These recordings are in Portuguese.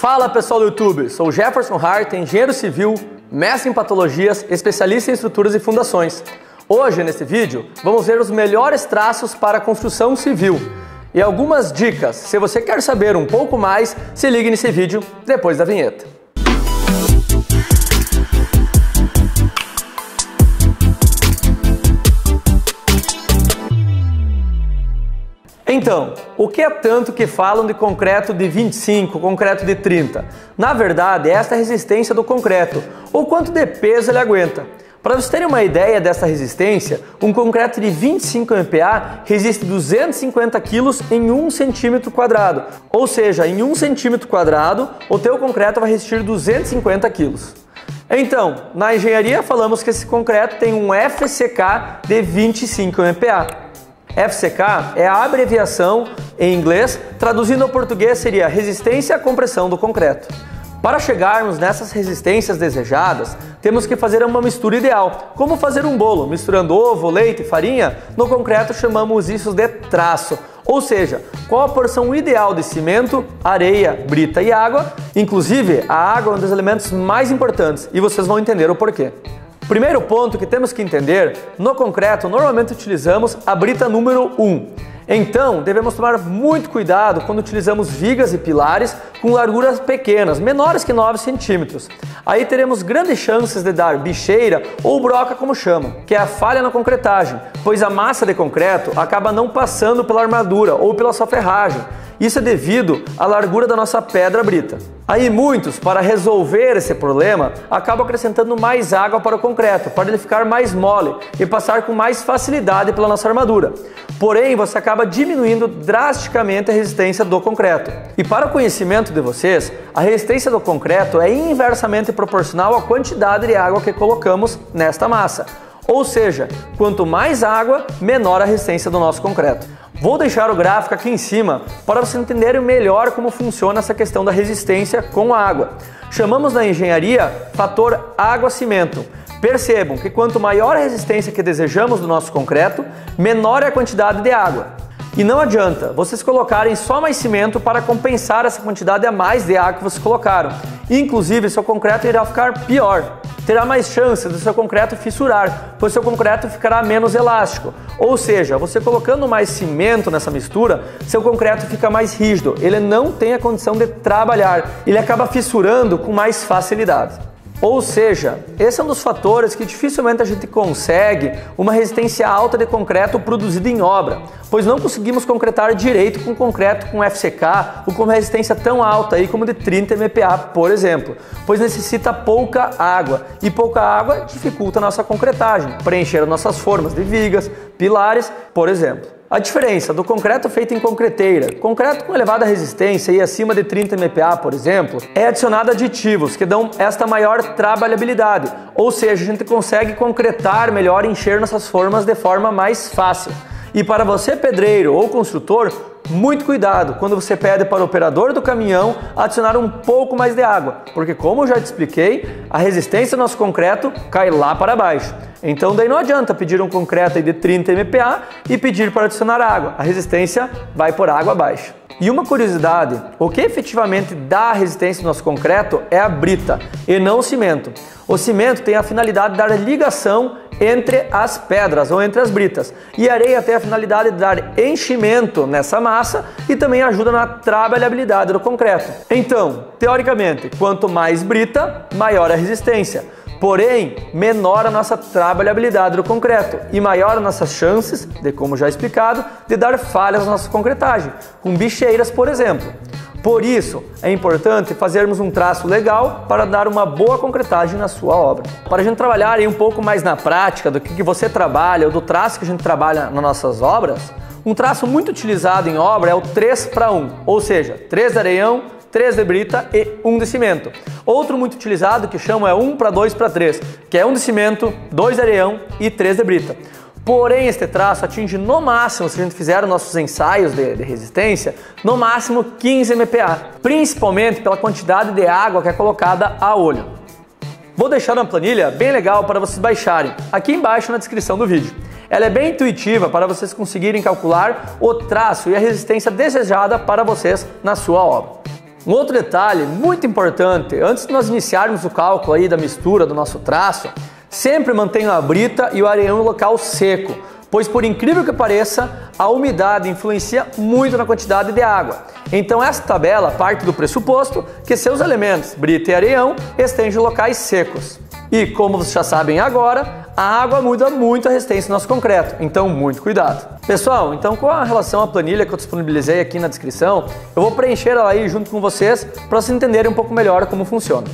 Fala pessoal do YouTube, sou Jefferson Hart, engenheiro civil, mestre em patologias, especialista em estruturas e fundações. Hoje, nesse vídeo, vamos ver os melhores traços para a construção civil e algumas dicas. Se você quer saber um pouco mais, se ligue nesse vídeo depois da vinheta. Então, o que é tanto que falam de concreto de 25, concreto de 30? Na verdade, esta é a resistência do concreto, ou quanto de peso ele aguenta. Para vocês terem uma ideia dessa resistência, um concreto de 25 MPa resiste 250 kg em 1 cm². Ou seja, em 1 cm², o teu concreto vai resistir 250 kg. Então, na engenharia falamos que esse concreto tem um FCK de 25 MPa. FCK é a abreviação em inglês, traduzindo ao português seria resistência à compressão do concreto. Para chegarmos nessas resistências desejadas, temos que fazer uma mistura ideal. Como fazer um bolo, misturando ovo, leite e farinha, no concreto chamamos isso de traço. Ou seja, qual a porção ideal de cimento, areia, brita e água. Inclusive, a água é um dos elementos mais importantes e vocês vão entender o porquê. Primeiro ponto que temos que entender, no concreto normalmente utilizamos a brita número 1. Então, devemos tomar muito cuidado quando utilizamos vigas e pilares com larguras pequenas, menores que 9 centímetros. Aí teremos grandes chances de dar bicheira ou broca como chamam, que é a falha na concretagem, pois a massa de concreto acaba não passando pela armadura ou pela sua ferragem. Isso é devido à largura da nossa pedra brita. Aí muitos, para resolver esse problema, acabam acrescentando mais água para o concreto, para ele ficar mais mole e passar com mais facilidade pela nossa armadura. Porém, você acaba diminuindo drasticamente a resistência do concreto. E para o conhecimento de vocês, a resistência do concreto é inversamente proporcional à quantidade de água que colocamos nesta massa. Ou seja, quanto mais água, menor a resistência do nosso concreto. Vou deixar o gráfico aqui em cima para vocês entenderem melhor como funciona essa questão da resistência com a água. Chamamos na engenharia fator água-cimento. Percebam que quanto maior a resistência que desejamos do nosso concreto, menor é a quantidade de água. E não adianta vocês colocarem só mais cimento para compensar essa quantidade a mais de água que vocês colocaram. Inclusive, seu concreto irá ficar pior. Terá mais chances do seu concreto fissurar, pois seu concreto ficará menos elástico. Ou seja, você colocando mais cimento nessa mistura, seu concreto fica mais rígido. Ele não tem a condição de trabalhar, ele acaba fissurando com mais facilidade. Ou seja, esse é um dos fatores que dificilmente a gente consegue uma resistência alta de concreto produzido em obra, pois não conseguimos concretar direito com concreto com FCK ou com resistência tão alta aí como de 30 MPa, por exemplo, pois necessita pouca água e pouca água dificulta a nossa concretagem, preencher nossas formas de vigas, pilares, por exemplo. A diferença do concreto feito em concreteira, concreto com elevada resistência e acima de 30 MPa, por exemplo, é adicionado aditivos que dão esta maior trabalhabilidade, ou seja, a gente consegue concretar melhor e encher nossas formas de forma mais fácil. E para você pedreiro ou construtor, muito cuidado quando você pede para o operador do caminhão adicionar um pouco mais de água, porque como eu já te expliquei, a resistência do nosso concreto cai lá para baixo. Então daí não adianta pedir um concreto de 30 MPa e pedir para adicionar água, a resistência vai por água abaixo. E uma curiosidade, o que efetivamente dá a resistência do nosso concreto é a brita e não o cimento. O cimento tem a finalidade de dar ligação entre as pedras ou entre as britas. E a areia tem a finalidade de dar enchimento nessa massa e também ajuda na trabalhabilidade do concreto. Então, teoricamente, quanto mais brita, maior a resistência. Porém, menor a nossa trabalhabilidade do concreto e maior as nossas chances, de como já explicado, de dar falhas na nossa concretagem, com bicheiras, por exemplo. Por isso, é importante fazermos um traço legal para dar uma boa concretagem na sua obra. Para a gente trabalhar aí um pouco mais na prática do que você trabalha ou do traço que a gente trabalha nas nossas obras, um traço muito utilizado em obra é o 3:1, ou seja, 3 de areião, 3 de brita e 1 de cimento. Outro muito utilizado que chama é 1:2:3, que é 1 de cimento, 2 de areião e 3 de brita. Porém, este traço atinge no máximo, se a gente fizer os nossos ensaios de resistência, no máximo 15 MPa, principalmente pela quantidade de água que é colocada a olho. Vou deixar uma planilha bem legal para vocês baixarem, aqui embaixo na descrição do vídeo. Ela é bem intuitiva para vocês conseguirem calcular o traço e a resistência desejada para vocês na sua obra. Um outro detalhe muito importante, antes de nós iniciarmos o cálculo aí da mistura do nosso traço, sempre mantenha a brita e o areião em local seco, pois por incrível que pareça, a umidade influencia muito na quantidade de água. Então essa tabela parte do pressuposto que seus elementos, brita e areião, estejam em locais secos. E como vocês já sabem agora, a água muda muito a resistência do nosso concreto, então muito cuidado. Pessoal, então com a relação à planilha que eu disponibilizei aqui na descrição, eu vou preencher ela aí junto com vocês para vocês entenderem um pouco melhor como funciona.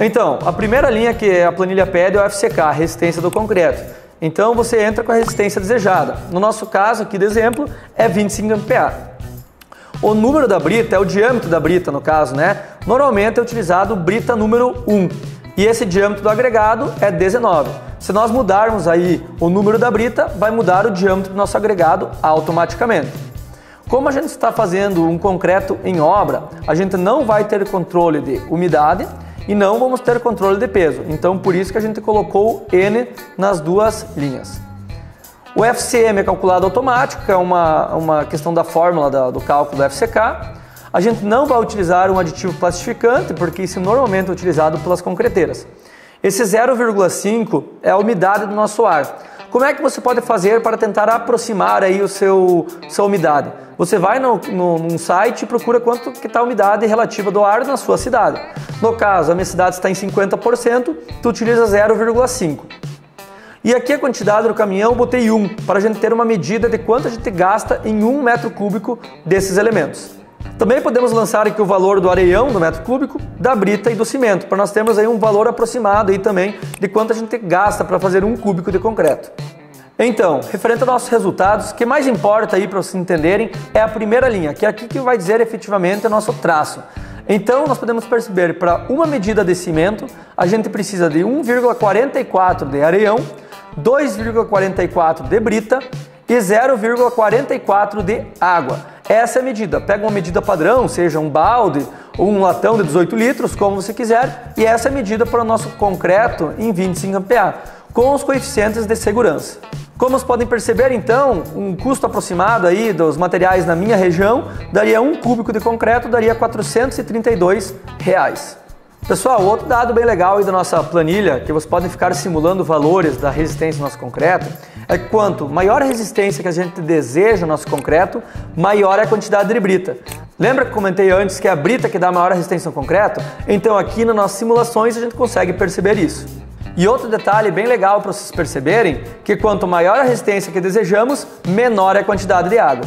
Então, a primeira linha que a planilha pede é o FCK, a resistência do concreto. Então você entra com a resistência desejada. No nosso caso aqui de exemplo é 25 A. O número da brita é o diâmetro da brita no caso, né? Normalmente é utilizado brita número 1 e esse diâmetro do agregado é 19. Se nós mudarmos aí o número da brita, vai mudar o diâmetro do nosso agregado automaticamente. Como a gente está fazendo um concreto em obra, a gente não vai ter controle de umidade e não vamos ter controle de peso. Então, por isso que a gente colocou N nas duas linhas. O FCM é calculado automático, que é uma questão da fórmula do cálculo do FCK. A gente não vai utilizar um aditivo plastificante, porque isso normalmente é utilizado pelas concreteiras. Esse 0,5 é a umidade do nosso ar. Como é que você pode fazer para tentar aproximar aí sua umidade? Você vai num site e procura quanto que está a umidade relativa do ar na sua cidade. No caso, a minha cidade está em 50%, tu utiliza 0,5. E aqui a quantidade do caminhão eu botei 1, para a gente ter uma medida de quanto a gente gasta em 1 metro cúbico desses elementos. Também podemos lançar aqui o valor do areião, do metro cúbico, da brita e do cimento, para nós termos aí um valor aproximado aí também de quanto a gente gasta para fazer 1 cúbico de concreto. Então, referente aos nossos resultados, o que mais importa aí para vocês entenderem é a primeira linha, que é aqui que vai dizer efetivamente o nosso traço. Então, nós podemos perceber para uma medida de cimento, a gente precisa de 1,44 de areião, 2,44 de brita e 0,44 de água. Essa é a medida. Pega uma medida padrão, seja um balde ou um latão de 18 litros, como você quiser, e essa é a medida para o nosso concreto em 25 A, com os coeficientes de segurança. Como vocês podem perceber, então, um custo aproximado aí dos materiais na minha região daria 1 cúbico de concreto, daria R$ 432. Pessoal, outro dado bem legal aí da nossa planilha, que vocês podem ficar simulando valores da resistência do nosso concreto, é que quanto maior a resistência que a gente deseja no nosso concreto, maior é a quantidade de brita. Lembra que comentei antes que é a brita que dá a maior resistência ao concreto? Então aqui nas nossas simulações a gente consegue perceber isso. E outro detalhe bem legal para vocês perceberem, que quanto maior a resistência que desejamos, menor é a quantidade de água.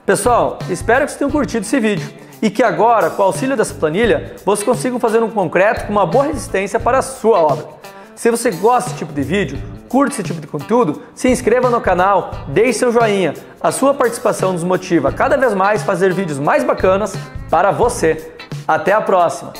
Pessoal, espero que vocês tenham curtido esse vídeo e que agora, com o auxílio dessa planilha, vocês consigam fazer um concreto com uma boa resistência para a sua obra. Se você gosta desse tipo de vídeo, curte esse tipo de conteúdo, se inscreva no canal, deixe seu joinha. A sua participação nos motiva a cada vez mais fazer vídeos mais bacanas para você. Até a próxima!